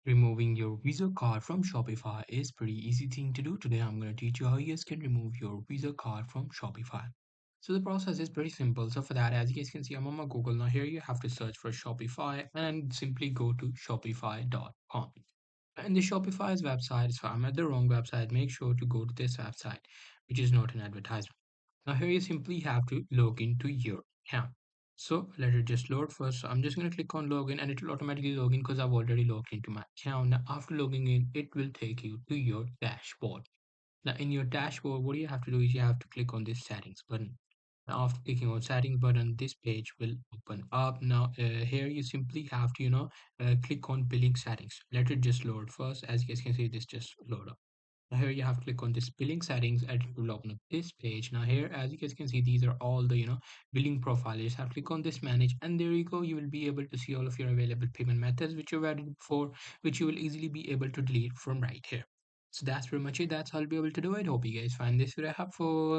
Removing your Visa card from Shopify is pretty easy thing to do. Today I'm going to teach you how you guys can remove your Visa card from Shopify. So the process is pretty simple. So for that, as you guys can see, I'm on my Google. Now here you have to search for Shopify and simply go to shopify.com. And the Shopify's website, so I'm at the wrong website, make sure to go to this website, which is not an advertisement. Now here you simply have to log into your account. So let it just load first. So I'm just going to click on login and it will automatically log in because I've already logged into my account. Now after logging in, it will take you to your dashboard. Now in your dashboard, what you have to do is you have to click on this settings button. Now after clicking on settings button, this page will open up. Now here you simply have to, click on billing settings. Let it just load first. As you guys can see, this just load up. Now here you have to click on this billing settings and it will open up this page. Now here, as you guys can see, these are all the, billing profile. You just have to click on this manage and there you go. You will be able to see all of your available payment methods, which you've added before, which you will easily be able to delete from right here. So that's pretty much it. That's how I'll be able to do it. Hope you guys find this very helpful.